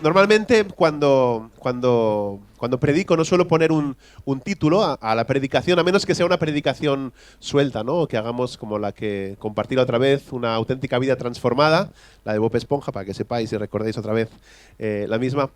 Normalmente cuando predico no suelo poner un título a la predicación, a menos que sea una predicación suelta, ¿no? O que hagamos como la que compartí la otra vez, una auténtica vida transformada, la de Bob Esponja, para que sepáis y recordéis otra vez la misma.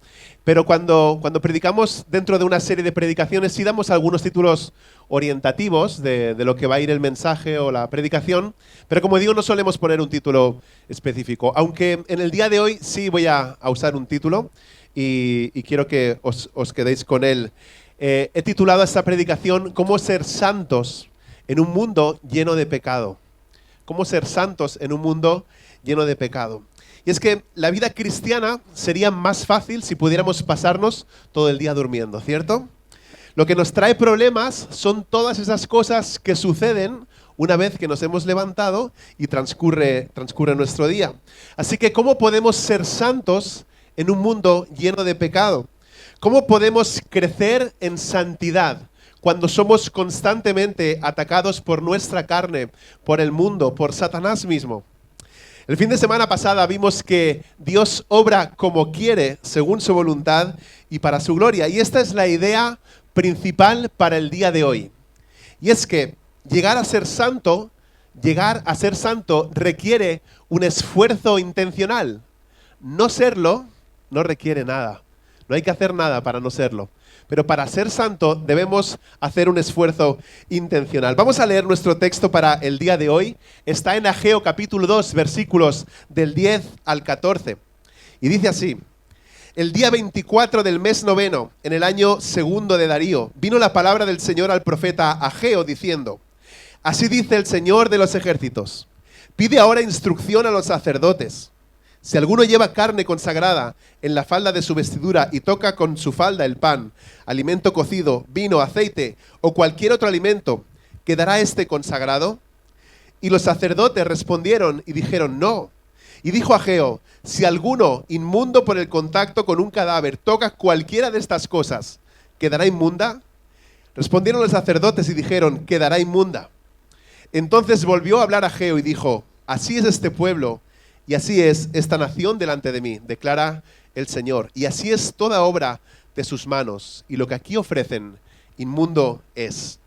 Pero cuando predicamos dentro de una serie de predicaciones, sí damos algunos títulos orientativos de lo que va a ir el mensaje o la predicación, pero como digo, no solemos poner un título específico, aunque en el día de hoy sí voy a usar un título y quiero que os quedéis con él. He titulado a esta predicación ¿Cómo ser santos en un mundo lleno de pecado? ¿Cómo ser santos en un mundo lleno de pecado? Y es que la vida cristiana sería más fácil si pudiéramos pasarnos todo el día durmiendo, ¿cierto? Lo que nos trae problemas son todas esas cosas que suceden una vez que nos hemos levantado y transcurre nuestro día. Así que, ¿cómo podemos ser santos en un mundo lleno de pecado? ¿Cómo podemos crecer en santidad cuando somos constantemente atacados por nuestra carne, por el mundo, por Satanás mismo? El fin de semana pasada vimos que Dios obra como quiere, según su voluntad y para su gloria. Y esta es la idea principal para el día de hoy. Y es que llegar a ser santo requiere un esfuerzo intencional. No serlo no requiere nada. No hay que hacer nada para no serlo. Pero para ser santo debemos hacer un esfuerzo intencional. Vamos a leer nuestro texto para el día de hoy. Está en Ageo capítulo 2, versículos del 10 al 14. Y dice así: el día 24 del mes noveno, en el año segundo de Darío, vino la palabra del Señor al profeta Ageo diciendo: así dice el Señor de los ejércitos, pide ahora instrucción a los sacerdotes. Si alguno lleva carne consagrada en la falda de su vestidura y toca con su falda el pan, alimento cocido, vino, aceite o cualquier otro alimento, ¿quedará este consagrado? Y los sacerdotes respondieron y dijeron no. Y dijo Ageo: si alguno inmundo por el contacto con un cadáver toca cualquiera de estas cosas, ¿quedará inmunda? Respondieron los sacerdotes y dijeron: quedará inmunda. Entonces volvió a hablar Ageo y dijo: así es este pueblo y así es esta nación delante de mí, declara el Señor, y así es toda obra de sus manos, y lo que aquí ofrecen, inmundo es.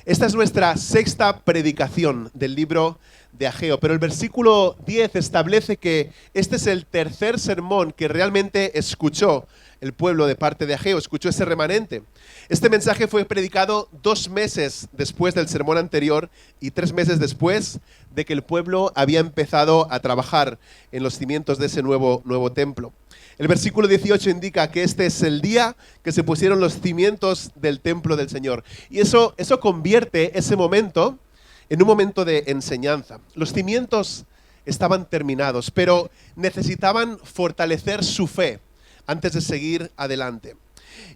Esta es nuestra sexta predicación del libro de Ageo, pero el versículo 10 establece que este es el tercer sermón que realmente escuchó el pueblo de parte de Ageo, escuchó ese remanente. Este mensaje fue predicado 2 meses después del sermón anterior y 3 meses después de que el pueblo había empezado a trabajar en los cimientos de ese nuevo templo. El versículo 18 indica que este es el día que se pusieron los cimientos del templo del Señor. Y eso convierte ese momento en un momento de enseñanza. Los cimientos estaban terminados, pero necesitaban fortalecer su fe antes de seguir adelante.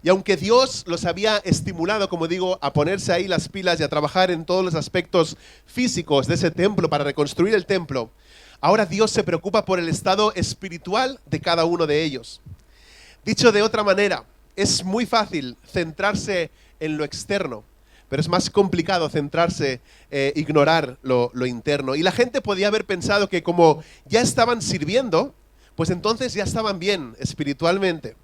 Y aunque Dios los había estimulado, como digo, a ponerse ahí las pilas y a trabajar en todos los aspectos físicos de ese templo para reconstruir el templo, ahora Dios se preocupa por el estado espiritual de cada uno de ellos. Dicho de otra manera, es muy fácil centrarse en lo externo, pero es más complicado centrarse, ignorar lo interno. Y la gente podía haber pensado que como ya estaban sirviendo, pues entonces ya estaban bien espiritualmente.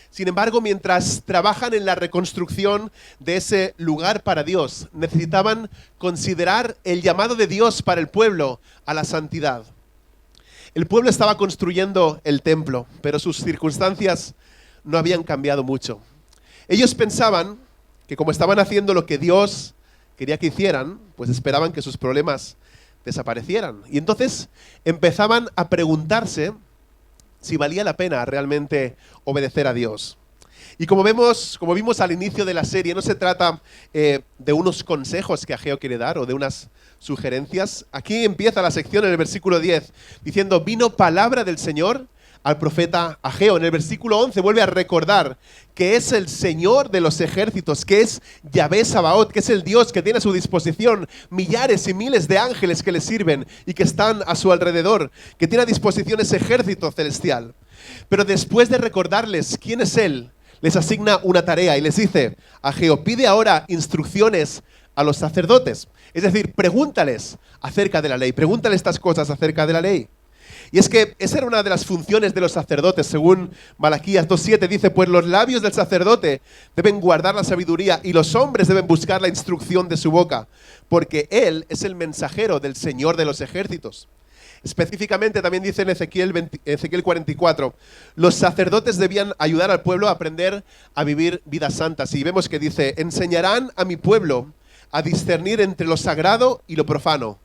Sin embargo, mientras trabajan en la reconstrucción de ese lugar para Dios, necesitaban considerar el llamado de Dios para el pueblo a la santidad. El pueblo estaba construyendo el templo, pero sus circunstancias no habían cambiado mucho. Ellos pensaban que como estaban haciendo lo que Dios quería que hicieran, pues esperaban que sus problemas desaparecieran. Y entonces empezaban a preguntarse si valía la pena realmente obedecer a Dios. Y como vimos al inicio de la serie, no se trata de unos consejos que Ageo quiere dar o de unas sugerencias. Aquí empieza la sección en el versículo 10, diciendo: vino palabra del Señor al profeta Ageo. En el versículo 11 vuelve a recordar que es el Señor de los ejércitos, que es Yahvé Sabaoth, que es el Dios que tiene a su disposición millares y miles de ángeles que le sirven y que están a su alrededor, que tiene a disposición ese ejército celestial. Pero después de recordarles quién es Él, les asigna una tarea y les dice: Ageo, pide ahora instrucciones a los sacerdotes. Es decir, pregúntales acerca de la ley, pregúntales estas cosas acerca de la ley. Y es que esa era una de las funciones de los sacerdotes, según Malaquías 2:7 dice, pues los labios del sacerdote deben guardar la sabiduría y los hombres deben buscar la instrucción de su boca, porque él es el mensajero del Señor de los ejércitos. Específicamente también dice en Ezequiel 44, los sacerdotes debían ayudar al pueblo a aprender a vivir vidas santas. Y vemos que dice, enseñarán a mi pueblo a discernir entre lo sagrado y lo profano,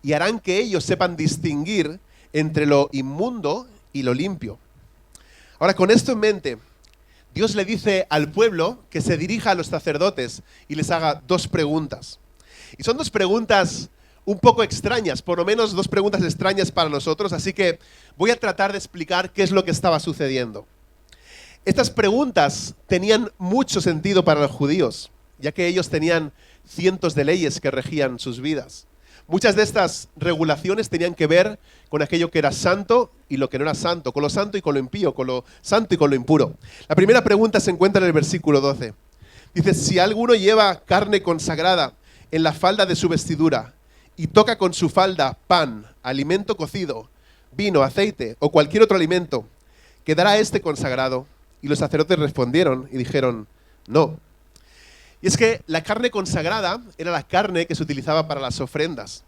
y harán que ellos sepan distinguir entre lo inmundo y lo limpio. Ahora, con esto en mente, Dios le dice al pueblo que se dirija a los sacerdotes y les haga dos preguntas. Y son dos preguntas un poco extrañas, por lo menos dos preguntas extrañas para nosotros, así que voy a tratar de explicar qué es lo que estaba sucediendo. Estas preguntas tenían mucho sentido para los judíos, ya que ellos tenían cientos de leyes que regían sus vidas. Muchas de estas regulaciones tenían que ver con aquello que era santo y lo que no era santo, con lo santo y con lo impío, con lo santo y con lo impuro. La primera pregunta se encuentra en el versículo 12. Dice, si alguno lleva carne consagrada en la falda de su vestidura y toca con su falda pan, alimento cocido, vino, aceite o cualquier otro alimento, ¿quedará este consagrado? Y los sacerdotes respondieron y dijeron, no. Y es que la carne consagrada era la carne que se utilizaba para las ofrendas.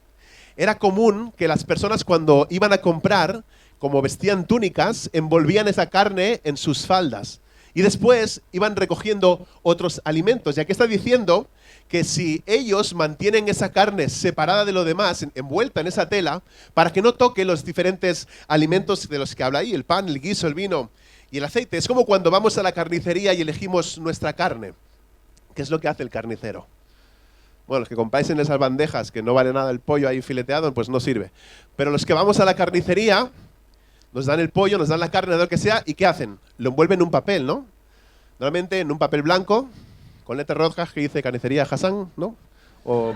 Era común que las personas cuando iban a comprar, como vestían túnicas, envolvían esa carne en sus faldas. Y después iban recogiendo otros alimentos. Y aquí está diciendo que si ellos mantienen esa carne separada de lo demás, envuelta en esa tela, para que no toque los diferentes alimentos de los que habla ahí, el pan, el guiso, el vino y el aceite. Es como cuando vamos a la carnicería y elegimos nuestra carne. ¿Qué es lo que hace el carnicero? Bueno, los que compráis en esas bandejas, que no vale nada el pollo ahí fileteado, pues no sirve. Pero los que vamos a la carnicería, nos dan el pollo, nos dan la carne, lo que sea, ¿y qué hacen? Lo envuelven en un papel, ¿no? Normalmente en un papel blanco, con letras rojas que dice carnicería Hassan, ¿no? O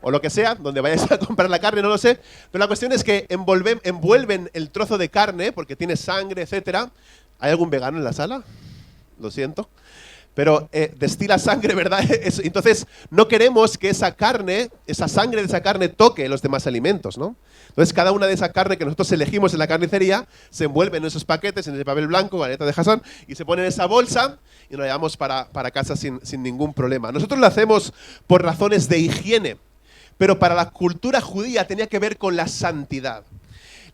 lo que sea, donde vayáis a comprar la carne, no lo sé. Pero la cuestión es que envuelven el trozo de carne, porque tiene sangre, etcétera. ¿Hay algún vegano en la sala? Lo siento. Pero destila sangre, ¿verdad? Entonces, no queremos que esa carne, esa sangre de esa carne toque los demás alimentos, ¿no? Entonces, cada una de esa carne que nosotros elegimos en la carnicería se envuelve en esos paquetes, en ese papel blanco, galleta de Hassan, y se pone en esa bolsa y nos la llevamos para casa sin ningún problema. Nosotros lo hacemos por razones de higiene, pero para la cultura judía tenía que ver con la santidad.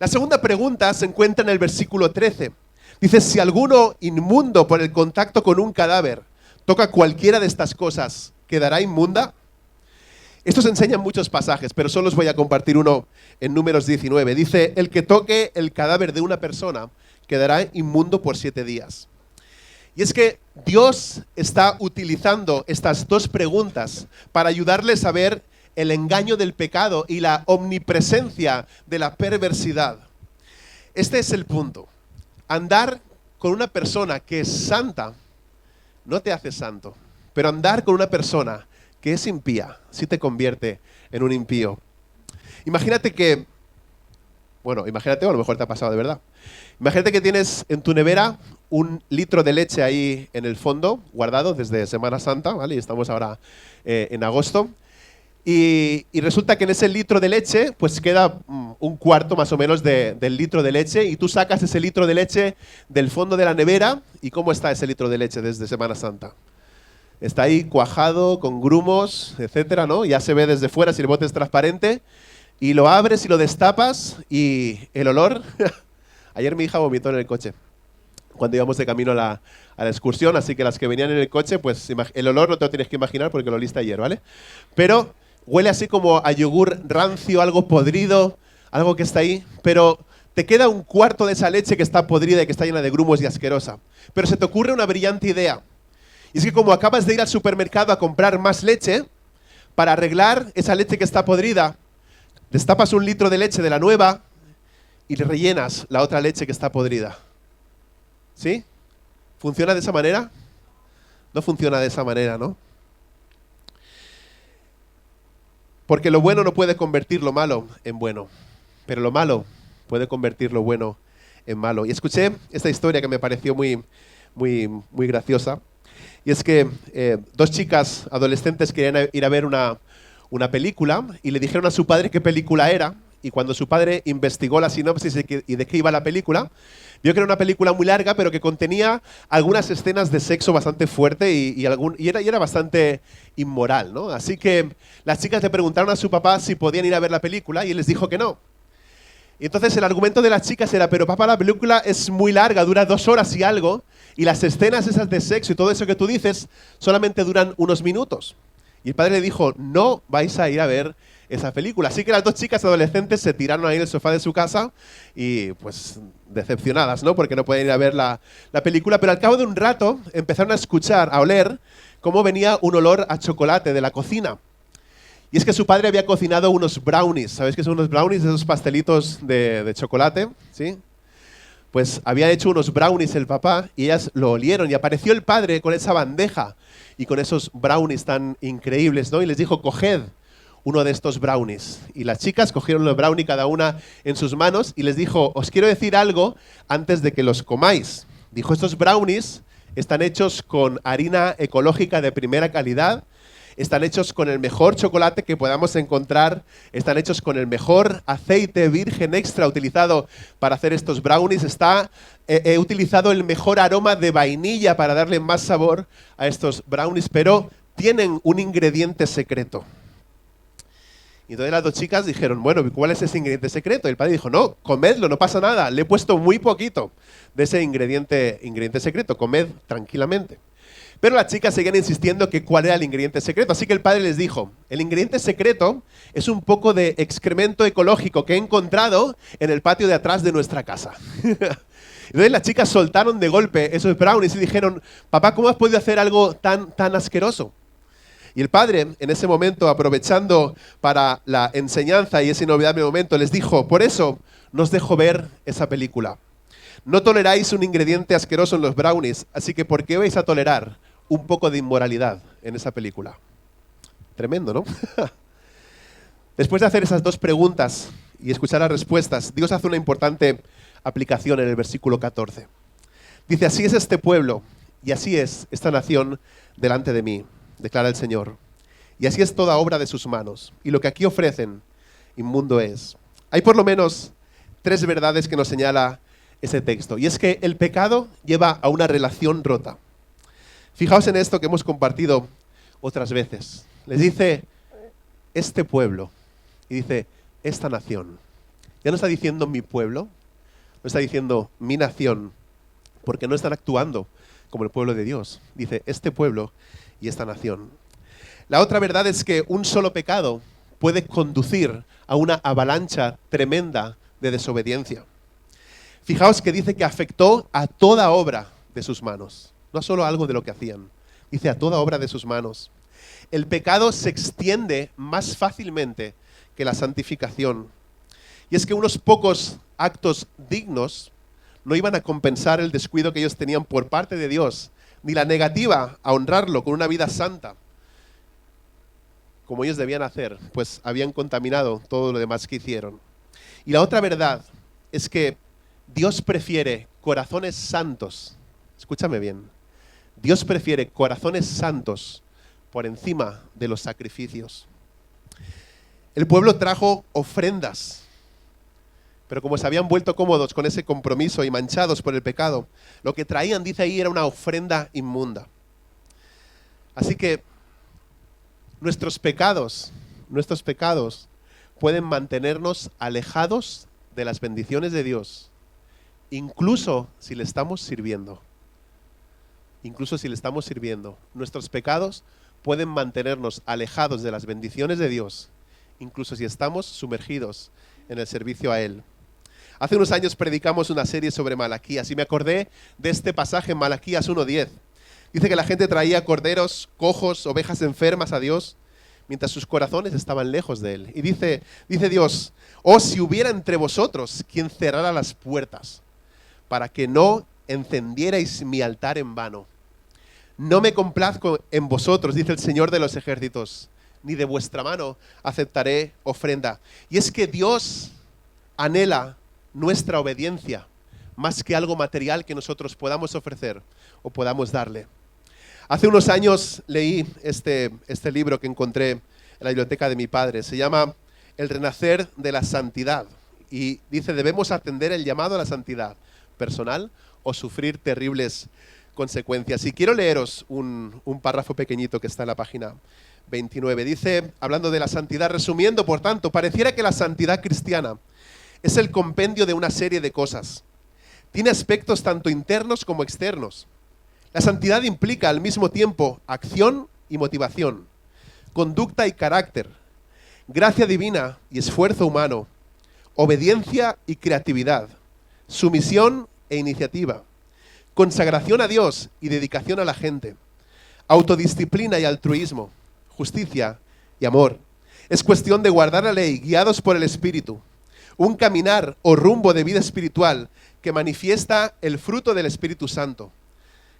La segunda pregunta se encuentra en el versículo 13. Dice, si alguno inmundo por el contacto con un cadáver toca cualquiera de estas cosas, ¿quedará inmunda? Esto se enseña en muchos pasajes, pero solo os voy a compartir uno en Números 19. Dice, el que toque el cadáver de una persona quedará inmundo por 7 días. Y es que Dios está utilizando estas dos preguntas para ayudarles a ver el engaño del pecado y la omnipresencia de la perversidad. Este es el punto. Andar con una persona que es santa no te hace santo, pero andar con una persona que es impía sí te convierte en un impío. Imagínate que, imagínate, o a lo mejor te ha pasado de verdad. Imagínate que tienes en tu nevera 1 litro de leche ahí en el fondo, guardado desde Semana Santa, ¿vale? Y estamos ahora en agosto. Y resulta que en ese litro de leche, pues queda 1/4 más o menos del litro de leche, y tú sacas ese litro de leche del fondo de la nevera, ¿y cómo está ese litro de leche desde Semana Santa? Está ahí cuajado, con grumos, etcétera, ¿no? Ya se ve desde fuera si el bote es transparente, y lo abres y lo destapas, y el olor... Ayer mi hija vomitó en el coche, cuando íbamos de camino a la excursión, así que las que venían en el coche, pues el olor no te lo tienes que imaginar porque lo oliste ayer, ¿vale? Pero... huele así como a yogur rancio, algo podrido, algo que está ahí, pero te queda 1/4 de esa leche que está podrida y que está llena de grumos y asquerosa. Pero se te ocurre una brillante idea. Y es que como acabas de ir al supermercado a comprar más leche, para arreglar esa leche que está podrida, destapas 1 litro de leche de la nueva y le rellenas la otra leche que está podrida. ¿Sí? ¿Funciona de esa manera? No funciona de esa manera, ¿no? Porque lo bueno no puede convertir lo malo en bueno, pero lo malo puede convertir lo bueno en malo. Y escuché esta historia que me pareció muy graciosa. Y es que 2 chicas adolescentes querían ir a ver una película y le dijeron a su padre qué película era. y cuando su padre investigó la sinopsis y de qué iba la película, vio que era una película muy larga, pero que contenía algunas escenas de sexo bastante fuerte y era bastante inmoral, ¿no? Así que las chicas le preguntaron a su papá si podían ir a ver la película y él les dijo que no. Y entonces el argumento de las chicas era, pero papá, la película es muy larga, dura 2 horas y algo, y las escenas esas de sexo y todo eso que tú dices solamente duran unos minutos. Y el padre le dijo, no vais a ir a ver esa película. Así que las 2 chicas adolescentes se tiraron ahí en el sofá de su casa y pues decepcionadas, ¿no? Porque no pueden ir a ver la película, pero al cabo de un rato empezaron a escuchar, a oler cómo venía un olor a chocolate de la cocina. Y es que su padre había cocinado unos brownies. ¿Sabéis qué son unos brownies? Esos pastelitos de chocolate, ¿sí? Pues había hecho unos brownies el papá y ellas lo olieron. Y apareció el padre con esa bandeja y con esos brownies tan increíbles, ¿no? Y les dijo, coged uno de estos brownies. Y las chicas cogieron los brownies cada una en sus manos y les dijo, os quiero decir algo antes de que los comáis. Dijo, estos brownies están hechos con harina ecológica de primera calidad, están hechos con el mejor chocolate que podamos encontrar, están hechos con el mejor aceite virgen extra utilizado para hacer estos brownies, he utilizado el mejor aroma de vainilla para darle más sabor a estos brownies, pero tienen un ingrediente secreto. Y entonces las 2 chicas dijeron, bueno, ¿cuál es ese ingrediente secreto? Y el padre dijo, no, comedlo, no pasa nada, le he puesto muy poquito de ese ingrediente secreto, comed tranquilamente. Pero las chicas seguían insistiendo que cuál era el ingrediente secreto. Así que el padre les dijo, el ingrediente secreto es un poco de excremento ecológico que he encontrado en el patio de atrás de nuestra casa. Entonces las chicas soltaron de golpe esos brownies y dijeron, papá, ¿cómo has podido hacer algo tan asqueroso? Y el padre, en ese momento, aprovechando para la enseñanza y ese inolvidable momento, les dijo, por eso no os dejo ver esa película. No toleráis un ingrediente asqueroso en los brownies, así que ¿por qué vais a tolerar un poco de inmoralidad en esa película? Tremendo, ¿no? Después de hacer esas 2 preguntas y escuchar las respuestas, Dios hace una importante aplicación en el versículo 14. Dice, así es este pueblo y así es esta nación delante de mí, declara el Señor. Y así es toda obra de sus manos. Y lo que aquí ofrecen, inmundo es. Hay por lo menos 3 verdades que nos señala ese texto. Y es que el pecado lleva a una relación rota. Fijaos en esto que hemos compartido otras veces. Les dice, este pueblo, y dice, esta nación. Ya no está diciendo mi pueblo, no está diciendo mi nación, porque no están actuando como el pueblo de Dios. Dice, este pueblo y esta nación. La otra verdad es que un solo pecado puede conducir a una avalancha tremenda de desobediencia. Fijaos que dice que afectó a toda obra de sus manos, no solo algo de lo que hacían, dice a toda obra de sus manos. El pecado se extiende más fácilmente que la santificación. Y es que unos pocos actos dignos no iban a compensar el descuido que ellos tenían por parte de Dios, ni la negativa a honrarlo con una vida santa, como ellos debían hacer, pues habían contaminado todo lo demás que hicieron. Y la otra verdad es que Dios prefiere corazones santos, escúchame bien, Dios prefiere corazones santos por encima de los sacrificios. El pueblo trajo ofrendas, pero como se habían vuelto cómodos con ese compromiso y manchados por el pecado, lo que traían, dice ahí, era una ofrenda inmunda. Así que nuestros pecados pueden mantenernos alejados de las bendiciones de Dios, incluso si le estamos sirviendo. Incluso si le estamos sirviendo. Nuestros pecados pueden mantenernos alejados de las bendiciones de Dios, incluso si estamos sumergidos en el servicio a Él. Hace unos años predicamos una serie sobre Malaquías y me acordé de este pasaje en Malaquías 1:10. Dice que la gente traía corderos, cojos, ovejas enfermas a Dios, mientras sus corazones estaban lejos de Él. Y dice Dios, oh, si hubiera entre vosotros quien cerrara las puertas, para que no encendierais mi altar en vano. No me complazco en vosotros, dice el Señor de los ejércitos, ni de vuestra mano aceptaré ofrenda. Y es que Dios anhela nuestra obediencia más que algo material que nosotros podamos ofrecer o podamos darle. Hace unos años leí este libro que encontré en la biblioteca de mi padre. Se llama el renacer de la santidad. Y dice, debemos atender el llamado a la santidad personal o sufrir terribles consecuencias. Y quiero leeros un párrafo pequeñito que está en la página 29. Dice, hablando de la santidad, resumiendo, por tanto, pareciera que la santidad cristiana es el compendio de una serie de cosas. Tiene aspectos tanto internos como externos. La santidad implica al mismo tiempo acción y motivación, conducta y carácter, gracia divina y esfuerzo humano, obediencia y creatividad, sumisión e iniciativa, consagración a Dios y dedicación a la gente, autodisciplina y altruismo, justicia y amor. Es cuestión de guardar la ley guiados por el Espíritu, un caminar o rumbo de vida espiritual que manifiesta el fruto del Espíritu Santo,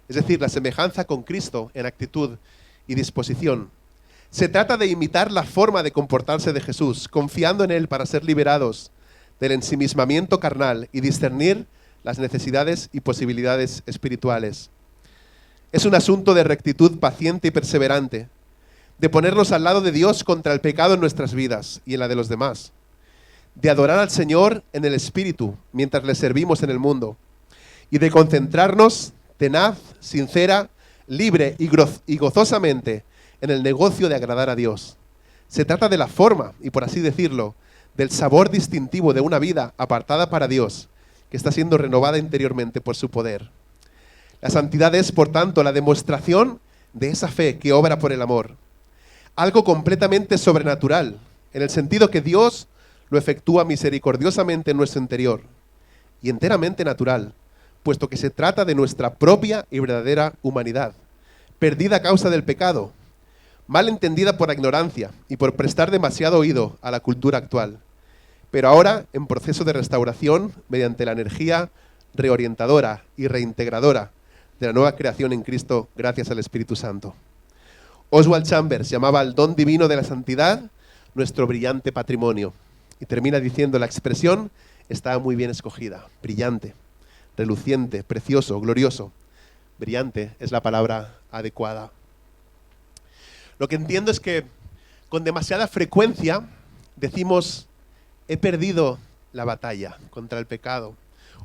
es decir, la semejanza con Cristo en actitud y disposición. Se trata de imitar la forma de comportarse de Jesús, confiando en Él para ser liberados del ensimismamiento carnal y discernir las necesidades y posibilidades espirituales. Es un asunto de rectitud paciente y perseverante, de ponernos al lado de Dios contra el pecado en nuestras vidas y en la de los demás, de adorar al Señor en el Espíritu mientras le servimos en el mundo, y de concentrarnos tenaz, sincera, libre y gozosamente en el negocio de agradar a Dios. Se trata de la forma, y por así decirlo, del sabor distintivo de una vida apartada para Dios, que está siendo renovada interiormente por su poder. La santidad es, por tanto, la demostración de esa fe que obra por el amor. Algo completamente sobrenatural, en el sentido que Dios lo efectúa misericordiosamente en nuestro interior, y enteramente natural, puesto que se trata de nuestra propia y verdadera humanidad, perdida a causa del pecado, mal entendida por la ignorancia y por prestar demasiado oído a la cultura actual, pero ahora en proceso de restauración mediante la energía reorientadora y reintegradora de la nueva creación en Cristo gracias al Espíritu Santo. Oswald Chambers llamaba al don divino de la santidad nuestro brillante patrimonio, y termina diciendo, la expresión está muy bien escogida, brillante, reluciente, precioso, glorioso. Brillante es la palabra adecuada. Lo que entiendo es que con demasiada frecuencia decimos, he perdido la batalla contra el pecado,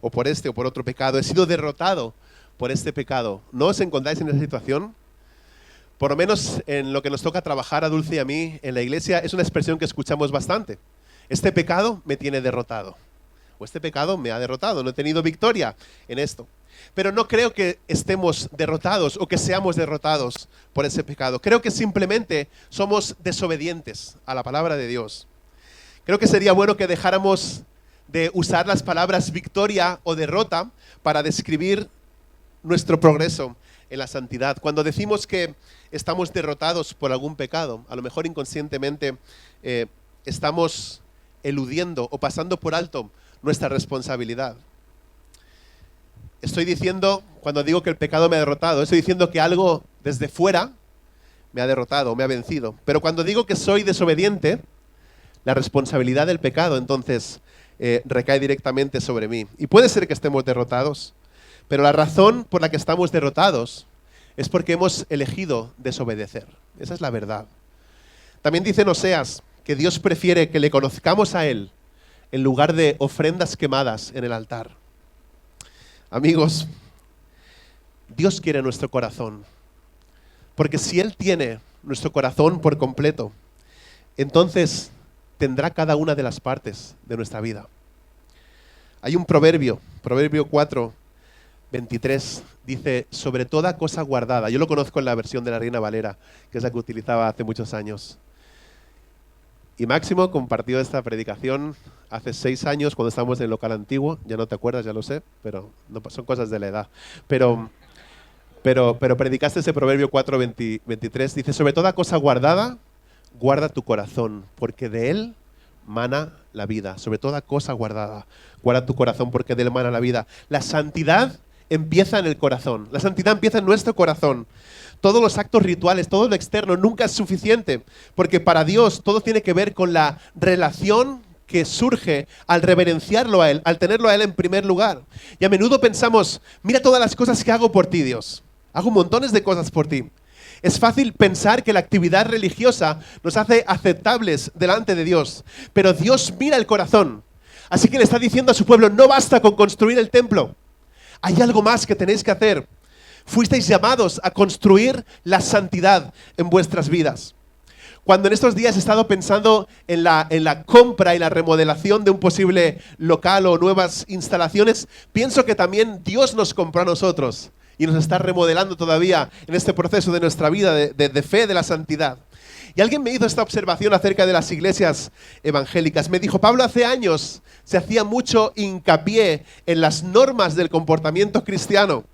o por este o por otro pecado, he sido derrotado por este pecado. ¿No os encontráis en esa situación? Por lo menos en lo que nos toca trabajar a Dulce y a mí en la iglesia, es una expresión que escuchamos bastante. Este pecado me tiene derrotado. O este pecado me ha derrotado, no he tenido victoria en esto. Pero no creo que estemos derrotados o que seamos derrotados por ese pecado. Creo que simplemente somos desobedientes a la palabra de Dios. Creo que sería bueno que dejáramos de usar las palabras victoria o derrota para describir nuestro progreso en la santidad. Cuando decimos que estamos derrotados por algún pecado, a lo mejor inconscientemente estamos eludiendo o pasando por alto nuestra responsabilidad. Estoy diciendo, cuando digo que el pecado me ha derrotado, estoy diciendo que algo desde fuera me ha derrotado, me ha vencido. Pero cuando digo que soy desobediente, la responsabilidad del pecado entonces recae directamente sobre mí. Y puede ser que estemos derrotados, pero la razón por la que estamos derrotados es porque hemos elegido desobedecer. Esa es la verdad. También dice en Oseas que Dios prefiere que le conozcamos a Él en lugar de ofrendas quemadas en el altar. Amigos, Dios quiere nuestro corazón, porque si Él tiene nuestro corazón por completo, entonces tendrá cada una de las partes de nuestra vida. Hay un proverbio 4:23, dice, sobre toda cosa guardada. Yo lo conozco en la versión de la Reina Valera, que es la que utilizaba hace muchos años. Y Máximo compartió esta predicación hace 6 años cuando estábamos en el local antiguo. Ya no te acuerdas, ya lo sé, pero no, son cosas de la edad. Pero predicaste ese proverbio 4:23. Dice, sobre toda cosa guardada, guarda tu corazón, porque de él mana la vida. Sobre toda cosa guardada, guarda tu corazón, porque de él mana la vida. La santidad empieza en el corazón. La santidad empieza en nuestro corazón. Todos los actos rituales, todo lo externo nunca es suficiente, porque para Dios todo tiene que ver con la relación que surge al reverenciarlo a Él, al tenerlo a Él en primer lugar. Y a menudo pensamos, mira todas las cosas que hago por ti, Dios. Hago montones de cosas por ti. Es fácil pensar que la actividad religiosa nos hace aceptables delante de Dios, pero Dios mira el corazón. Así que le está diciendo a su pueblo, no basta con construir el templo. Hay algo más que tenéis que hacer. Fuisteis llamados a construir la santidad en vuestras vidas. Cuando en estos días he estado pensando en la compra y la remodelación de un posible local o nuevas instalaciones, pienso que también Dios nos compró a nosotros y nos está remodelando todavía en este proceso de nuestra vida de fe, de la santidad. Y alguien me hizo esta observación acerca de las iglesias evangélicas. Me dijo, Pablo, hace años se hacía mucho hincapié en las normas del comportamiento cristiano.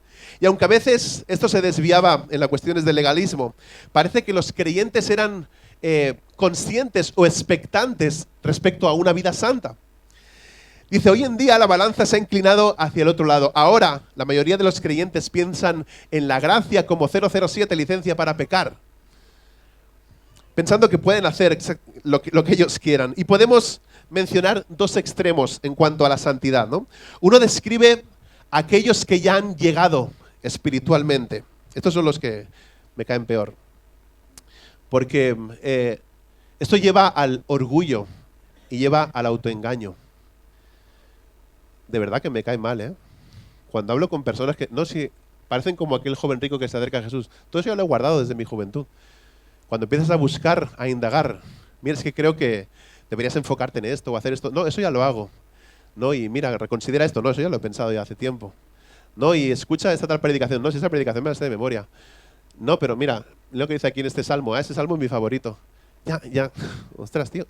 Y aunque a veces esto se desviaba en las cuestiones del legalismo, parece que los creyentes eran conscientes o expectantes respecto a una vida santa. Dice, hoy en día la balanza se ha inclinado hacia el otro lado. Ahora, la mayoría de los creyentes piensan en la gracia como 007, licencia para pecar, pensando que pueden hacer lo que ellos quieran. Y podemos mencionar dos extremos en cuanto a la santidad, ¿no? Uno describe a aquellos que ya han llegado espiritualmente. Estos son los que me caen peor. Porque esto lleva al orgullo y lleva al autoengaño. De verdad que me cae mal, ¿eh? Cuando hablo con personas que, no sé, parecen como aquel joven rico que se acerca a Jesús. Todo eso yo lo he guardado desde mi juventud. Cuando empiezas a buscar, a indagar, mira, es que creo que deberías enfocarte en esto o hacer esto. No, eso ya lo hago. No, y mira, reconsidera esto. No, eso ya lo he pensado ya hace tiempo. No, y escucha esta tal predicación. No, si esa predicación me la sé de memoria. No, pero mira, lo que dice aquí en este salmo. Ese salmo es mi favorito. Ya. Ostras, tío.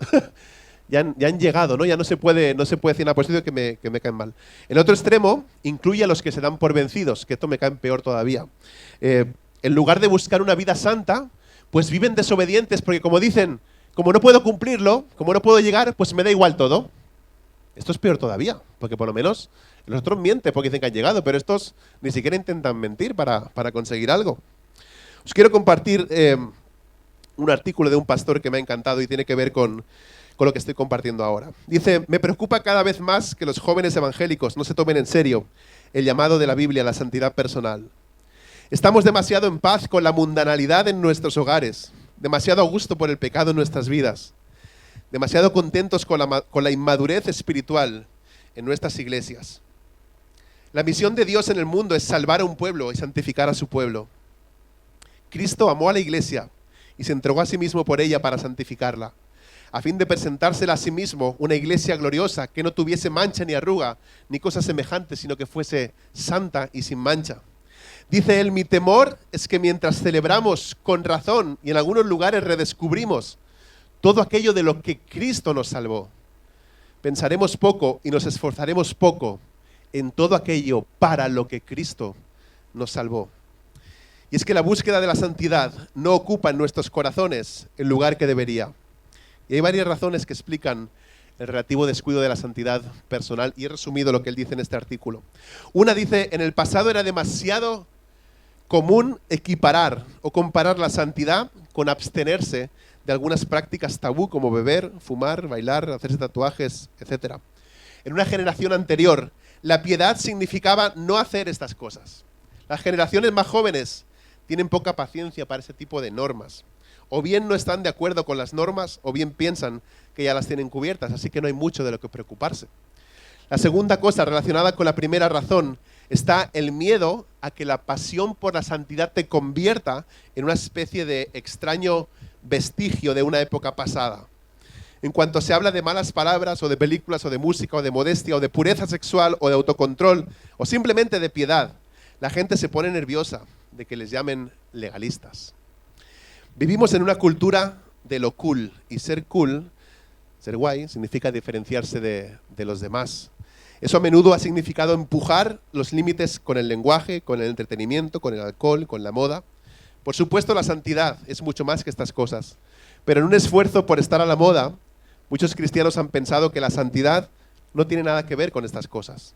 ya han llegado, ¿no? Ya no se puede decir nada positivo que me caen mal. El otro extremo incluye a los que se dan por vencidos, que esto me caen peor todavía. En lugar de buscar una vida santa, pues viven desobedientes porque como dicen, como no puedo cumplirlo, como no puedo llegar, pues me da igual todo. Esto es peor todavía, porque por lo menos los otros mienten porque dicen que han llegado, pero estos ni siquiera intentan mentir para conseguir algo. Os quiero compartir un artículo de un pastor que me ha encantado y tiene que ver con lo que estoy compartiendo ahora. Dice, me preocupa cada vez más que los jóvenes evangélicos no se tomen en serio el llamado de la Biblia a la santidad personal. Estamos demasiado en paz con la mundanalidad en nuestros hogares, demasiado a gusto por el pecado en nuestras vidas, demasiado contentos con la inmadurez espiritual en nuestras iglesias. La misión de Dios en el mundo es salvar a un pueblo y santificar a su pueblo. Cristo amó a la iglesia y se entregó a sí mismo por ella para santificarla, a fin de presentársela a sí mismo una iglesia gloriosa que no tuviese mancha ni arruga, ni cosa semejante, sino que fuese santa y sin mancha. Dice él, mi temor es que mientras celebramos con razón y en algunos lugares redescubrimos todo aquello de lo que Cristo nos salvó, pensaremos poco y nos esforzaremos poco en todo aquello para lo que Cristo nos salvó. Y es que la búsqueda de la santidad no ocupa en nuestros corazones el lugar que debería. Y hay varias razones que explican el relativo descuido de la santidad personal, y he resumido lo que él dice en este artículo. Una dice, en el pasado era demasiado común equiparar o comparar la santidad con abstenerse de algunas prácticas tabú como beber, fumar, bailar, hacerse tatuajes, etc. En una generación anterior, la piedad significaba no hacer estas cosas. Las generaciones más jóvenes tienen poca paciencia para ese tipo de normas. O bien no están de acuerdo con las normas, o bien piensan que ya las tienen cubiertas, así que no hay mucho de lo que preocuparse. La segunda cosa relacionada con la primera razón está el miedo a que la pasión por la santidad te convierta en una especie de extraño vestigio de una época pasada. En cuanto se habla de malas palabras, o de películas, o de música, o de modestia, o de pureza sexual, o de autocontrol, o simplemente de piedad, la gente se pone nerviosa de que les llamen legalistas. Vivimos en una cultura de lo cool, y ser cool, ser guay, significa diferenciarse de los demás. Eso a menudo ha significado empujar los límites con el lenguaje, con el entretenimiento, con el alcohol, con la moda. Por supuesto, la santidad es mucho más que estas cosas, pero en un esfuerzo por estar a la moda, muchos cristianos han pensado que la santidad no tiene nada que ver con estas cosas.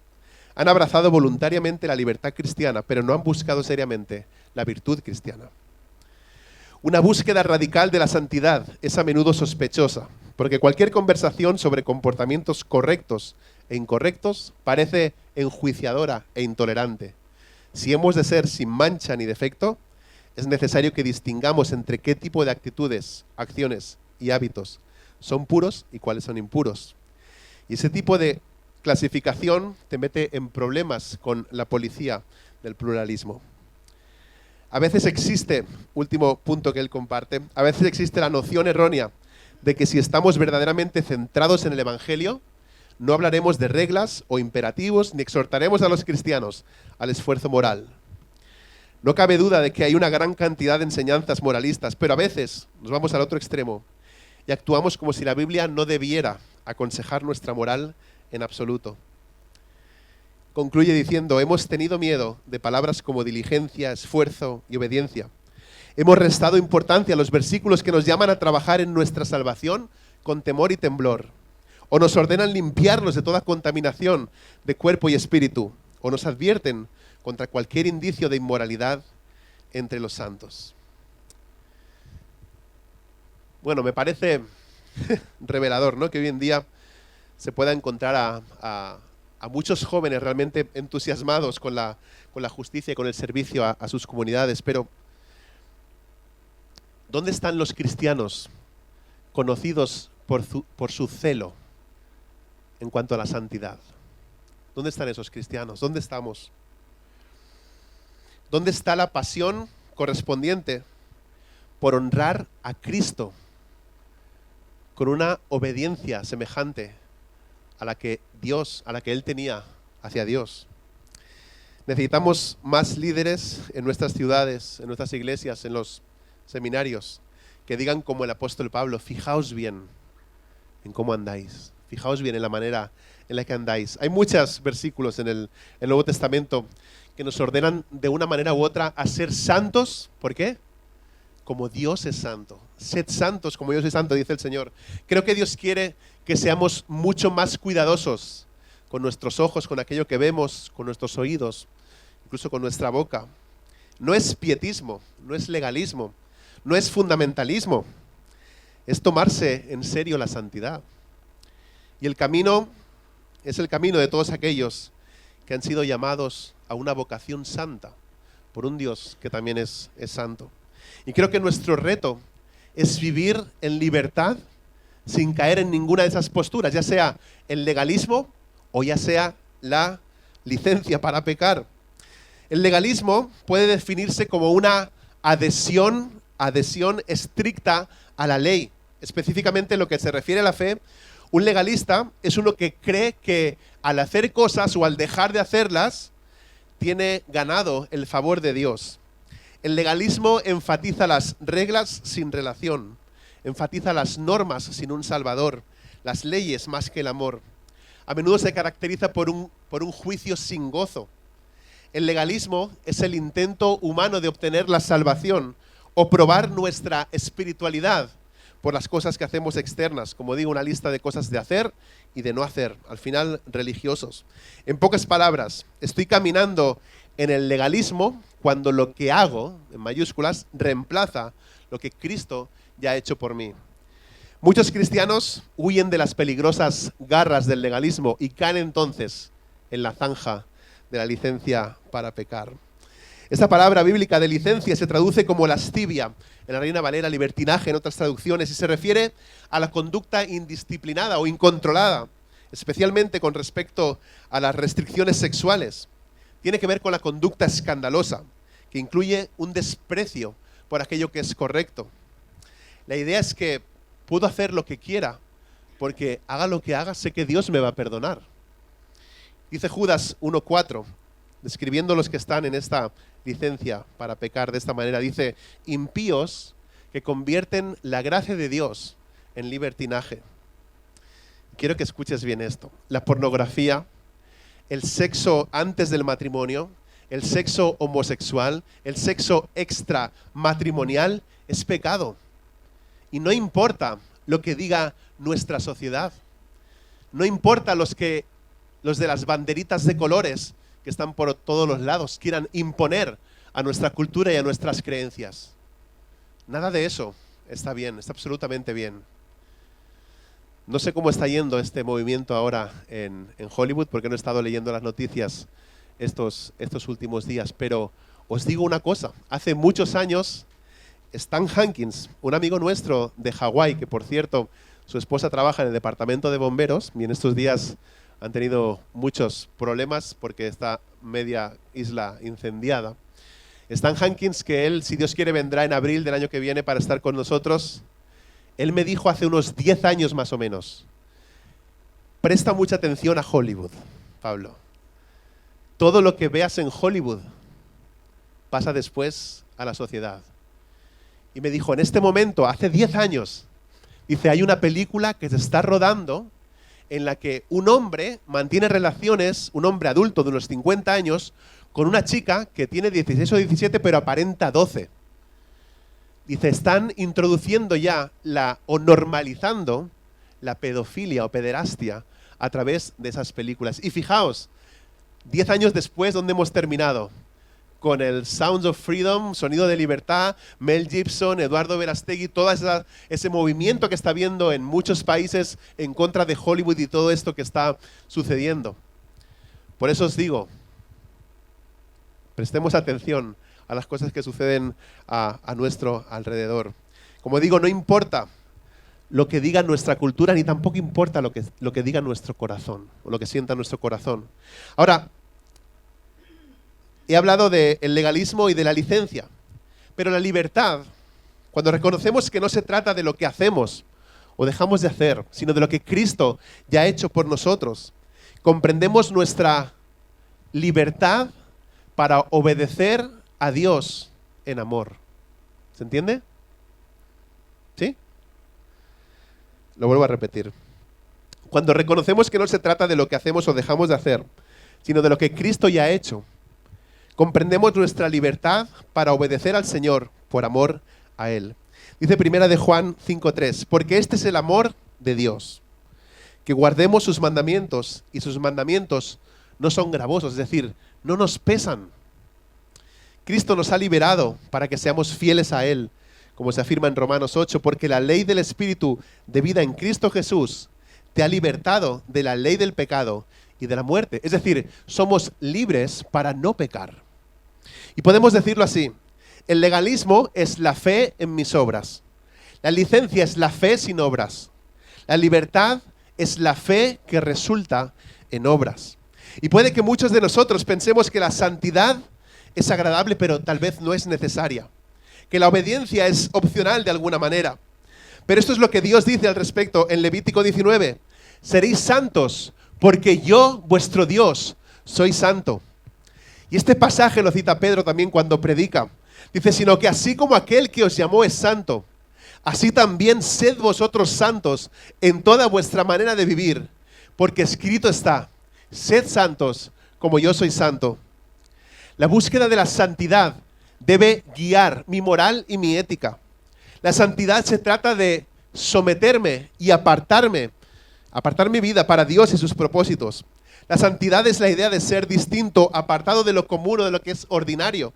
Han abrazado voluntariamente la libertad cristiana, pero no han buscado seriamente la virtud cristiana. Una búsqueda radical de la santidad es a menudo sospechosa, porque cualquier conversación sobre comportamientos correctos e incorrectos parece enjuiciadora e intolerante. Si hemos de ser sin mancha ni defecto, es necesario que distingamos entre qué tipo de actitudes, acciones y hábitos son puros y cuáles son impuros. Y ese tipo de clasificación te mete en problemas con la policía del pluralismo. A veces existe, último punto que él comparte, a veces existe la noción errónea de que si estamos verdaderamente centrados en el Evangelio, no hablaremos de reglas o imperativos ni exhortaremos a los cristianos al esfuerzo moral. No cabe duda de que hay una gran cantidad de enseñanzas moralistas, pero a veces nos vamos al otro extremo y actuamos como si la Biblia no debiera aconsejar nuestra moral en absoluto. Concluye diciendo, hemos tenido miedo de palabras como diligencia, esfuerzo y obediencia. Hemos restado importancia a los versículos que nos llaman a trabajar en nuestra salvación con temor y temblor. O nos ordenan limpiarnos de toda contaminación de cuerpo y espíritu. O nos advierten contra cualquier indicio de inmoralidad entre los santos. Bueno, me parece revelador, ¿no?, que hoy en día se pueda encontrar a muchos jóvenes realmente entusiasmados con la justicia y con el servicio a sus comunidades, pero ¿dónde están los cristianos conocidos por su celo en cuanto a la santidad? ¿Dónde están esos cristianos? ¿Dónde estamos? ¿Dónde está la pasión correspondiente por honrar a Cristo con una obediencia semejante a la que Él tenía hacia Dios? Necesitamos más líderes en nuestras ciudades, en nuestras iglesias, en los seminarios, que digan como el apóstol Pablo, fijaos bien en cómo andáis, fijaos bien en la manera en la que andáis. Hay muchos versículos en el Nuevo Testamento que nos ordenan de una manera u otra a ser santos. ¿Por qué? Como Dios es santo. Sed santos como yo soy santo, dice el Señor. Creo que Dios quiere que seamos mucho más cuidadosos con nuestros ojos, con aquello que vemos, con nuestros oídos, incluso con nuestra boca. No es pietismo, no es legalismo, no es fundamentalismo. Es tomarse en serio la santidad. Y el camino es el camino de todos aquellos que han sido llamados a una vocación santa por un Dios que también es santo. Y creo que nuestro reto es vivir en libertad sin caer en ninguna de esas posturas, ya sea el legalismo o ya sea la licencia para pecar. El legalismo puede definirse como una adhesión estricta a la ley. Específicamente en lo que se refiere a la fe, un legalista es uno que cree que al hacer cosas o al dejar de hacerlas, tiene ganado el favor de Dios. El legalismo enfatiza las reglas sin relación, enfatiza las normas sin un salvador, las leyes más que el amor. A menudo se caracteriza por un juicio sin gozo. El legalismo es el intento humano de obtener la salvación o probar nuestra espiritualidad por las cosas que hacemos externas, como digo, una lista de cosas de hacer y de no hacer, al final religiosos. En pocas palabras, estoy caminando en el legalismo cuando lo que hago, en mayúsculas, reemplaza lo que Cristo ya ha hecho por mí. Muchos cristianos huyen de las peligrosas garras del legalismo y caen entonces en la zanja de la licencia para pecar. Esta palabra bíblica de licencia se traduce como lascivia en la Reina Valera, libertinaje en otras traducciones, y se refiere a la conducta indisciplinada o incontrolada, especialmente con respecto a las restricciones sexuales. Tiene que ver con la conducta escandalosa, que incluye un desprecio por aquello que es correcto. La idea es que puedo hacer lo que quiera, porque haga lo que haga, sé que Dios me va a perdonar. Dice Judas 1:4, describiendo los que están en esta licencia para pecar de esta manera, dice, impíos que convierten la gracia de Dios en libertinaje. Quiero que escuches bien esto. La pornografía, el sexo antes del matrimonio, el sexo homosexual, el sexo extramatrimonial es pecado. Y no importa lo que diga nuestra sociedad. No importa los de las banderitas de colores que están por todos los lados quieran imponer a nuestra cultura y a nuestras creencias. Nada de eso está bien, está absolutamente bien. No sé cómo está yendo este movimiento ahora en Hollywood, porque no he estado leyendo las noticias estos últimos días, pero os digo una cosa, hace muchos años Stan Hankins, un amigo nuestro de Hawái, que por cierto su esposa trabaja en el departamento de bomberos y en estos días han tenido muchos problemas porque está media isla incendiada. Stan Hankins, que él, si Dios quiere, vendrá en abril del año que viene para estar con nosotros, él me dijo hace unos 10 años más o menos, presta mucha atención a Hollywood, Pablo. Todo lo que veas en Hollywood pasa después a la sociedad. Y me dijo, en este momento, hace 10 años, dice, hay una película que se está rodando en la que un hombre mantiene relaciones, un hombre adulto de unos 50 años, con una chica que tiene 16 o 17 pero aparenta 12. Dice, están introduciendo ya o normalizando la pedofilia o pederastia a través de esas películas. Y fijaos, 10 años después, ¿dónde hemos terminado? Con el Sounds of Freedom, Sonido de Libertad, Mel Gibson, Eduardo Verástegui, todo ese movimiento que está habiendo en muchos países en contra de Hollywood y todo esto que está sucediendo. Por eso os digo, prestemos atención a las cosas que suceden a nuestro alrededor. Como digo, no importa lo que diga nuestra cultura, ni tampoco importa lo que diga nuestro corazón, o lo que sienta nuestro corazón. Ahora, he hablado del legalismo y de la licencia, pero la libertad, cuando reconocemos que no se trata de lo que hacemos o dejamos de hacer, sino de lo que Cristo ya ha hecho por nosotros, comprendemos nuestra libertad para obedecer a Dios en amor. ¿Se entiende? ¿Sí? Lo vuelvo a repetir. Cuando reconocemos que no se trata de lo que hacemos o dejamos de hacer, sino de lo que Cristo ya ha hecho, comprendemos nuestra libertad para obedecer al Señor por amor a Él. Dice primera de Juan 5:3, porque este es el amor de Dios, que guardemos sus mandamientos, y sus mandamientos no son gravosos, es decir, no nos pesan. Cristo nos ha liberado para que seamos fieles a Él, como se afirma en Romanos 8, porque la ley del Espíritu de vida en Cristo Jesús te ha libertado de la ley del pecado y de la muerte. Es decir, somos libres para no pecar. Y podemos decirlo así, el legalismo es la fe en mis obras. La licencia es la fe sin obras. La libertad es la fe que resulta en obras. Y puede que muchos de nosotros pensemos que la santidad es agradable, pero tal vez no es necesaria. Que la obediencia es opcional de alguna manera. Pero esto es lo que Dios dice al respecto en Levítico 19. Seréis santos, porque yo, vuestro Dios, soy santo. Y este pasaje lo cita Pedro también cuando predica. Dice, sino que así como aquel que os llamó es santo, así también sed vosotros santos en toda vuestra manera de vivir, porque escrito está, sed santos como yo soy santo. La búsqueda de la santidad debe guiar mi moral y mi ética. La santidad se trata de someterme y apartar mi vida para Dios y sus propósitos. La santidad es la idea de ser distinto, apartado de lo común o de lo que es ordinario.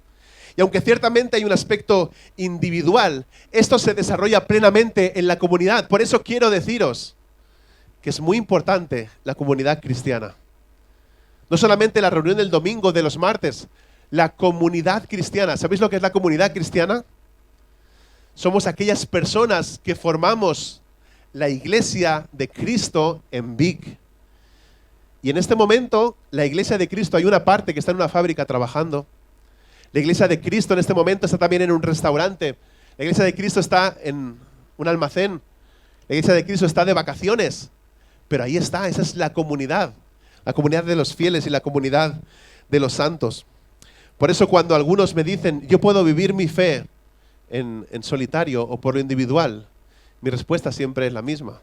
Y aunque ciertamente hay un aspecto individual, esto se desarrolla plenamente en la comunidad. Por eso quiero deciros que es muy importante la comunidad cristiana. No solamente la reunión del domingo, de los martes, la comunidad cristiana. ¿Sabéis lo que es la comunidad cristiana? Somos aquellas personas que formamos la iglesia de Cristo en Vic. Y en este momento, la iglesia de Cristo, hay una parte que está en una fábrica trabajando. La iglesia de Cristo en este momento está también en un restaurante. La iglesia de Cristo está en un almacén. La iglesia de Cristo está de vacaciones. Pero ahí está, esa es la comunidad de los fieles y la comunidad de los santos. Por eso cuando algunos me dicen, yo puedo vivir mi fe en solitario o por lo individual, mi respuesta siempre es la misma.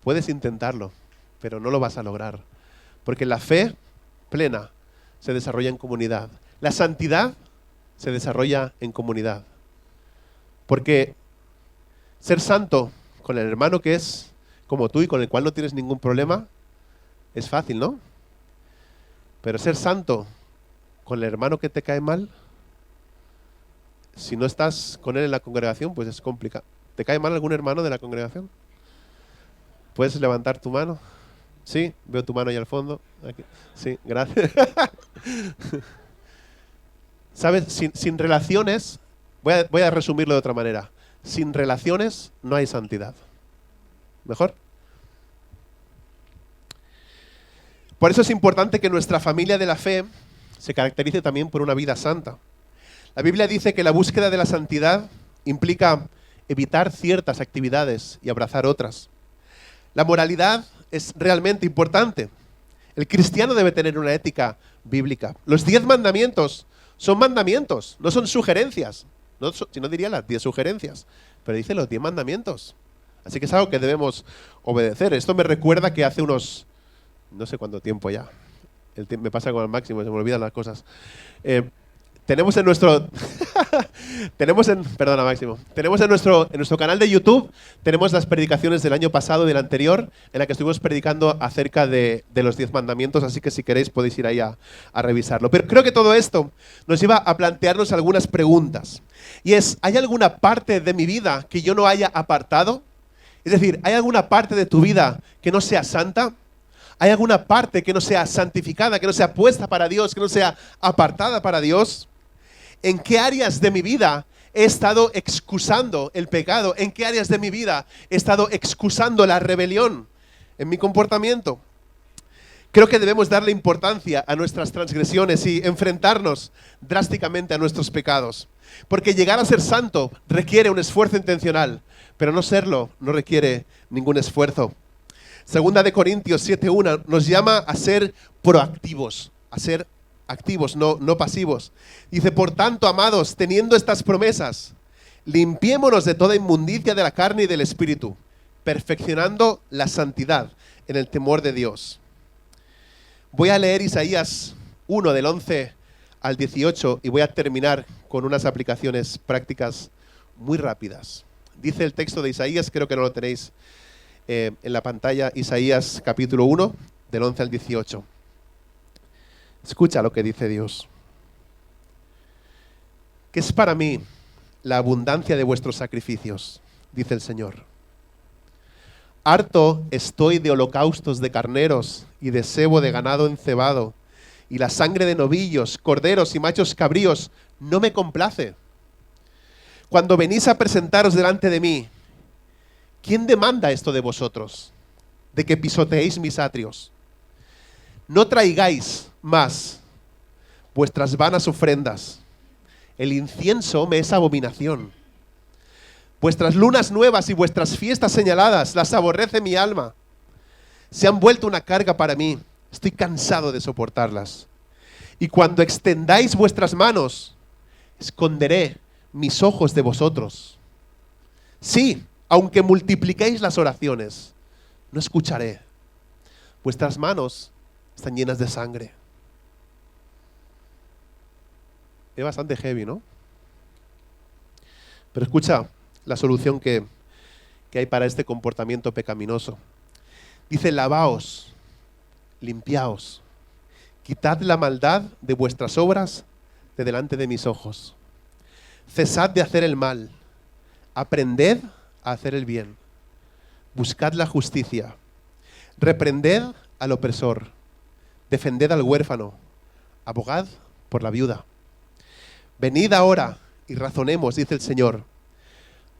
Puedes intentarlo, pero no lo vas a lograr. Porque la fe plena se desarrolla en comunidad. La santidad se desarrolla en comunidad. Porque ser santo con el hermano que es como tú y con el cual no tienes ningún problema, es fácil, ¿no? Pero ser santo con el hermano que te cae mal, si no estás con él en la congregación, pues es complicado. ¿Te cae mal algún hermano de la congregación? ¿Puedes levantar tu mano? Sí, veo tu mano ahí al fondo. Aquí. Sí, gracias. ¿Sabes? Sin relaciones, voy a resumirlo de otra manera. Sin relaciones no hay santidad. ¿Mejor? Por eso es importante que nuestra familia de la fe se caracterice también por una vida santa. La Biblia dice que la búsqueda de la santidad implica evitar ciertas actividades y abrazar otras. La moralidad es realmente importante. El cristiano debe tener una ética bíblica. Los 10 mandamientos son mandamientos, no son sugerencias. Si no diría las 10 sugerencias, pero dice los 10 mandamientos. Así que es algo que debemos obedecer. Esto me recuerda que hace unos, no sé cuánto tiempo ya, me pasa con el máximo, se me olvidan las cosas. Tenemos en nuestro perdona Máximo, tenemos en nuestro canal de YouTube, tenemos las predicaciones del año pasado y del anterior, en la que estuvimos predicando acerca de los 10 mandamientos, así que si queréis podéis ir ahí a revisarlo. Pero creo que todo esto nos lleva a plantearnos algunas preguntas. Y es, ¿hay alguna parte de mi vida que yo no haya apartado? Es decir, ¿hay alguna parte de tu vida que no sea santa? ¿Hay alguna parte que no sea santificada, que no sea puesta para Dios, que no sea apartada para Dios? ¿En qué áreas de mi vida he estado excusando el pecado? ¿En qué áreas de mi vida he estado excusando la rebelión en mi comportamiento? Creo que debemos darle importancia a nuestras transgresiones y enfrentarnos drásticamente a nuestros pecados. Porque llegar a ser santo requiere un esfuerzo intencional, pero no serlo no requiere ningún esfuerzo. Segunda de Corintios 7:1 nos llama a ser proactivos, a ser activos, no pasivos. Dice, por tanto, amados, teniendo estas promesas, limpiémonos de toda inmundicia de la carne y del espíritu, perfeccionando la santidad en el temor de Dios. Voy a leer Isaías 1 del 11 al 18 y voy a terminar con unas aplicaciones prácticas muy rápidas. Dice el texto de Isaías, creo que no lo tenéis en la pantalla, Isaías capítulo 1 del 11 al 18. Escucha lo que dice Dios. ¿Qué es para mí la abundancia de vuestros sacrificios? Dice el Señor. Harto estoy de holocaustos de carneros y de sebo de ganado encebado, y la sangre de novillos, corderos y machos cabríos no me complace. Cuando venís a presentaros delante de mí, ¿quién demanda esto de vosotros? De que pisoteéis mis atrios. No traigáis más vuestras vanas ofrendas. El incienso me es abominación. Vuestras lunas nuevas y vuestras fiestas señaladas las aborrece mi alma. Se han vuelto una carga para mí. Estoy cansado de soportarlas. Y cuando extendáis vuestras manos, esconderé mis ojos de vosotros. Sí, aunque multipliquéis las oraciones, no escucharé. Vuestras manos están llenas de sangre. Es bastante heavy, ¿no? Pero escucha la solución que hay para este comportamiento pecaminoso. Dice, lavaos, limpiaos, quitad la maldad de vuestras obras de delante de mis ojos. Cesad de hacer el mal, aprended a hacer el bien, buscad la justicia, reprended al opresor, defended al huérfano, abogad por la viuda. Venid ahora y razonemos, dice el Señor,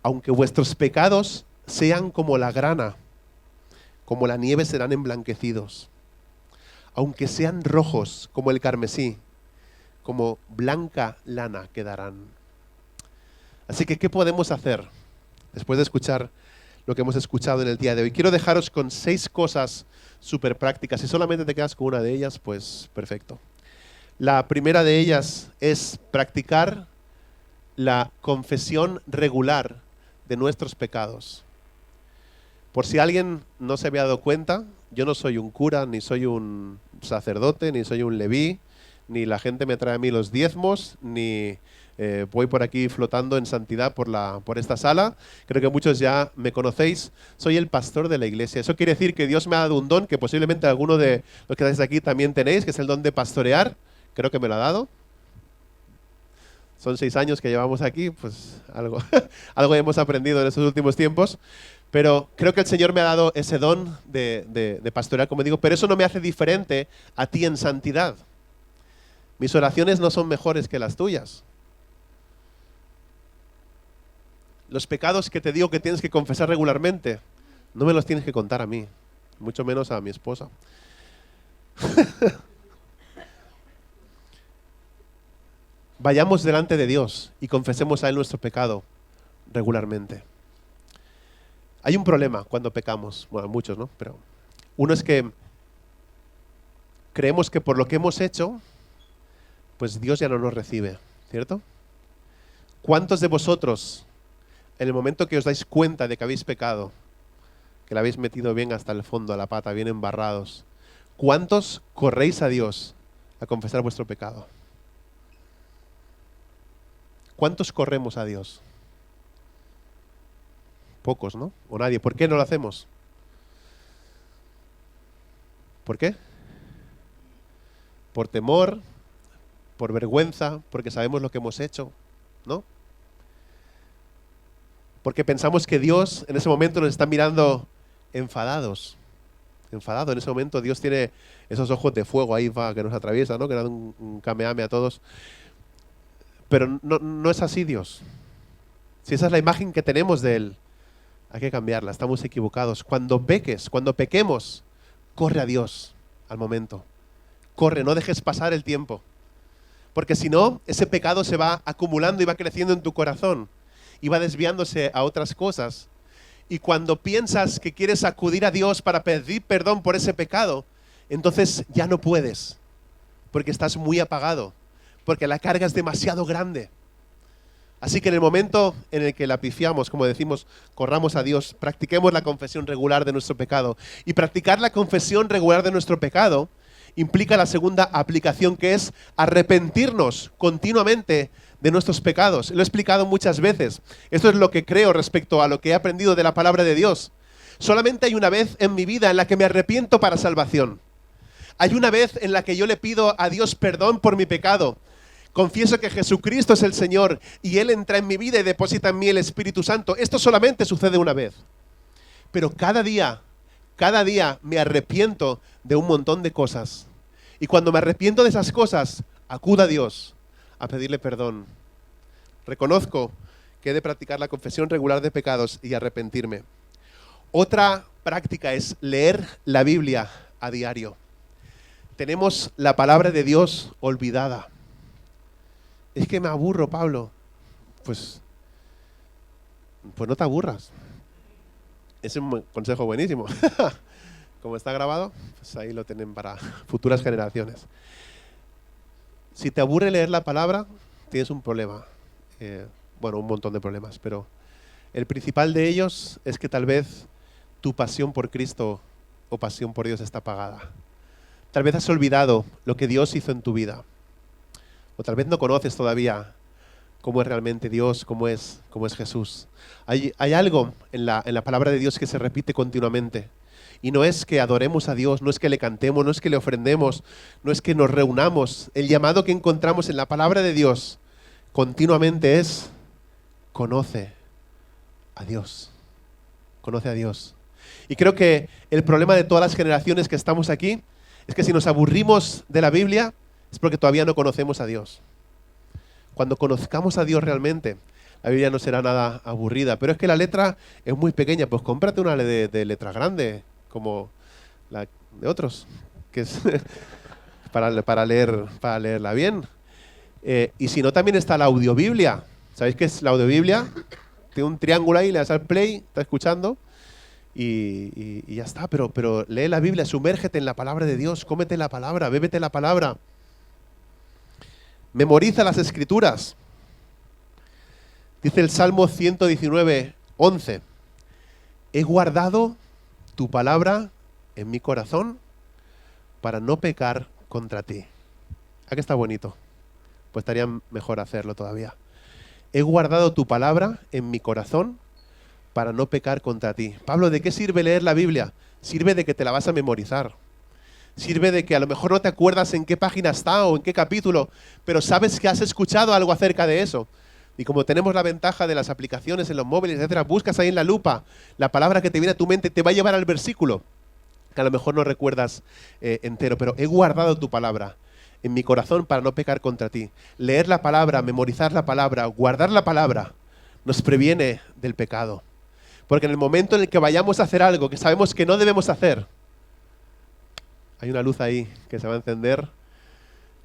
aunque vuestros pecados sean como la grana, como la nieve serán emblanquecidos. Aunque sean rojos como el carmesí, como blanca lana quedarán. Así que, ¿qué podemos hacer después de escuchar lo que hemos escuchado en el día de hoy? Quiero dejaros con 6 cosas súper prácticas. Si solamente te quedas con una de ellas, pues perfecto. La primera de ellas es practicar la confesión regular de nuestros pecados. Por si alguien no se había dado cuenta, yo no soy un cura, ni soy un sacerdote, ni soy un leví, ni la gente me trae a mí los diezmos, ni voy por aquí flotando en santidad por esta sala. Creo que muchos ya me conocéis. Soy el pastor de la iglesia. Eso quiere decir que Dios me ha dado un don que posiblemente alguno de los que estáis aquí también tenéis, que es el don de pastorear. Creo que me lo ha dado. Son 6 años que llevamos aquí, pues algo hemos aprendido en estos últimos tiempos. Pero creo que el Señor me ha dado ese don de pastorear, como digo, pero eso no me hace diferente a ti en santidad. Mis oraciones no son mejores que las tuyas. Los pecados que te digo que tienes que confesar regularmente, no me los tienes que contar a mí, mucho menos a mi esposa. Vayamos delante de Dios y confesemos a Él nuestro pecado regularmente. Hay un problema cuando pecamos, bueno, muchos, ¿no? Pero uno es que creemos que por lo que hemos hecho, pues Dios ya no nos recibe, ¿cierto? ¿Cuántos de vosotros, en el momento que os dais cuenta de que habéis pecado, que la habéis metido bien hasta el fondo, a la pata, bien embarrados, cuántos corréis a Dios a confesar vuestro pecado? ¿Cuántos corremos a Dios? Pocos, ¿no? O nadie. ¿Por qué no lo hacemos? ¿Por qué? Por temor, por vergüenza, porque sabemos lo que hemos hecho, ¿no? Porque pensamos que Dios en ese momento nos está mirando enfadados. Enfadado. En ese momento Dios tiene esos ojos de fuego ahí que nos atraviesa, ¿no? Que dan un kameame a todos. Pero no es así Dios. Si esa es la imagen que tenemos de Él, hay que cambiarla, estamos equivocados. Cuando pequemos, corre a Dios al momento. Corre, no dejes pasar el tiempo. Porque si no, ese pecado se va acumulando y va creciendo en tu corazón. Y va desviándose a otras cosas. Y cuando piensas que quieres acudir a Dios para pedir perdón por ese pecado, entonces ya no puedes. Porque estás muy apagado. Porque la carga es demasiado grande. Así que en el momento en el que la pifiamos, como decimos, corramos a Dios, practiquemos la confesión regular de nuestro pecado. Y practicar la confesión regular de nuestro pecado implica la segunda aplicación, que es arrepentirnos continuamente de nuestros pecados. Lo he explicado muchas veces. Esto es lo que creo respecto a lo que he aprendido de la palabra de Dios. Solamente hay una vez en mi vida en la que me arrepiento para salvación. Hay una vez en la que yo le pido a Dios perdón por mi pecado. Confieso que Jesucristo es el Señor y Él entra en mi vida y deposita en mí el Espíritu Santo. Esto solamente sucede una vez. Pero cada día me arrepiento de un montón de cosas. Y cuando me arrepiento de esas cosas, acudo a Dios a pedirle perdón. Reconozco que he de practicar la confesión regular de pecados y arrepentirme. Otra práctica es leer la Biblia a diario. Tenemos la palabra de Dios olvidada. Es que me aburro, Pablo. Pues no te aburras. Es un consejo buenísimo. Como está grabado, pues ahí lo tienen para futuras generaciones. Si te aburre leer la palabra, tienes un problema. Un montón de problemas, pero el principal de ellos es que tal vez tu pasión por Cristo o pasión por Dios está apagada. Tal vez has olvidado lo que Dios hizo en tu vida. O tal vez no conoces todavía cómo es realmente Dios, cómo es Jesús. Hay algo en la palabra de Dios que se repite continuamente. Y no es que adoremos a Dios, no es que le cantemos, no es que le ofrendemos, no es que nos reunamos. El llamado que encontramos en la palabra de Dios continuamente es: conoce a Dios. Conoce a Dios. Y creo que el problema de todas las generaciones que estamos aquí es que si nos aburrimos de la Biblia, es porque todavía no conocemos a Dios. Cuando conozcamos a Dios realmente, la Biblia no será nada aburrida. Pero es que la letra es muy pequeña, pues cómprate una de letra grande, como la de otros, que es para leerla bien. Y si no, también está la audiobiblia. ¿Sabéis qué es la audiobiblia? Tiene un triángulo ahí, le das al play, está escuchando y ya está. Pero lee la Biblia, sumérgete en la palabra de Dios, cómete la palabra, bébete la palabra. Memoriza las Escrituras. Dice el Salmo 119, 11. He guardado tu palabra en mi corazón para no pecar contra ti. ¿A qué está bonito? Pues estaría mejor hacerlo todavía. He guardado tu palabra en mi corazón para no pecar contra ti. Pablo, ¿de qué sirve leer la Biblia? Sirve de que te la vas a memorizar. Sirve de que a lo mejor no te acuerdas en qué página está o en qué capítulo, pero sabes que has escuchado algo acerca de eso. Y como tenemos la ventaja de las aplicaciones en los móviles, etcétera, buscas ahí en la lupa la palabra que te viene a tu mente, te va a llevar al versículo, que a lo mejor no recuerdas entero, pero he guardado tu palabra en mi corazón para no pecar contra ti. Leer la palabra, memorizar la palabra, guardar la palabra, nos previene del pecado. Porque en el momento en el que vayamos a hacer algo que sabemos que no debemos hacer, hay una luz ahí que se va a encender,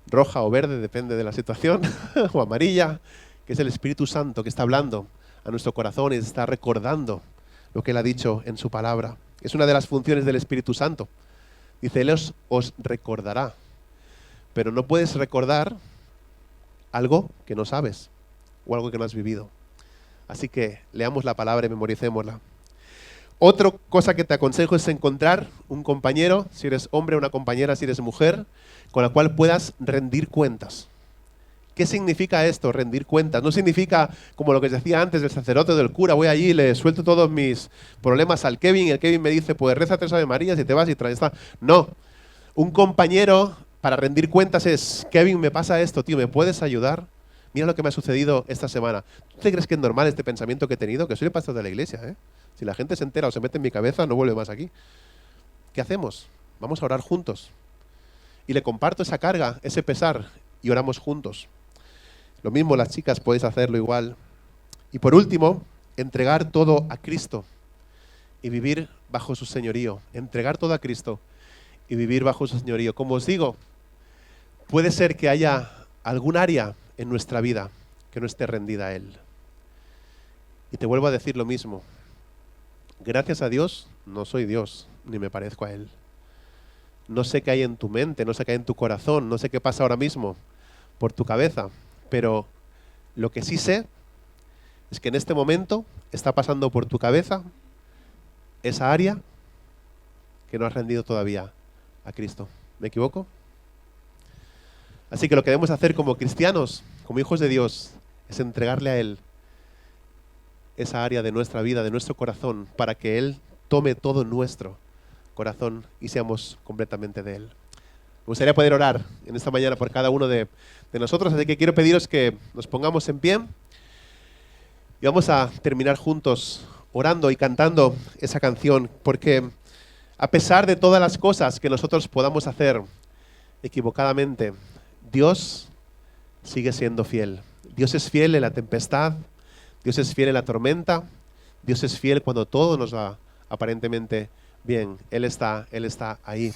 roja o verde, depende de la situación, o amarilla, que es el Espíritu Santo que está hablando a nuestro corazón y está recordando lo que Él ha dicho en su palabra. Es una de las funciones del Espíritu Santo. Dice, Él os recordará. Pero no puedes recordar algo que no sabes o algo que no has vivido. Así que leamos la palabra y memoricémosla. Otra cosa que te aconsejo es encontrar un compañero, si eres hombre, una compañera, si eres mujer, con la cual puedas rendir cuentas. ¿Qué significa esto, rendir cuentas? No significa, como lo que os decía antes del sacerdote o del cura, voy allí y le suelto todos mis problemas al Kevin y el Kevin me dice, pues reza 3 Ave Marías y te vas y traes. No, un compañero para rendir cuentas es, Kevin, me pasa esto, tío, ¿me puedes ayudar? Mira lo que me ha sucedido esta semana. ¿Tú te crees que es normal este pensamiento que he tenido? Que soy el pastor de la iglesia, ¿eh? Si la gente se entera o se mete en mi cabeza, no vuelve más aquí. ¿Qué hacemos? Vamos a orar juntos. Y le comparto esa carga, ese pesar, y oramos juntos. Lo mismo las chicas, podéis hacerlo igual. Y por último, entregar todo a Cristo y vivir bajo su señorío. Entregar todo a Cristo y vivir bajo su señorío. Como os digo, puede ser que haya algún área en nuestra vida que no esté rendida a Él. Y te vuelvo a decir lo mismo. Gracias a Dios, no soy Dios, ni me parezco a Él. No sé qué hay en tu mente, no sé qué hay en tu corazón, no sé qué pasa ahora mismo por tu cabeza, pero lo que sí sé es que en este momento está pasando por tu cabeza esa área que no has rendido todavía a Cristo. ¿Me equivoco? Así que lo que debemos hacer como cristianos, como hijos de Dios, es entregarle a Él esa área de nuestra vida, de nuestro corazón, para que Él tome todo nuestro corazón y seamos completamente de Él. Me gustaría poder orar en esta mañana por cada uno de nosotros, así que quiero pediros que nos pongamos en pie y vamos a terminar juntos orando y cantando esa canción, porque a pesar de todas las cosas que nosotros podamos hacer equivocadamente, Dios sigue siendo fiel. Dios es fiel en la tempestad, Dios es fiel en la tormenta, Dios es fiel cuando todo nos va aparentemente bien. Él está ahí.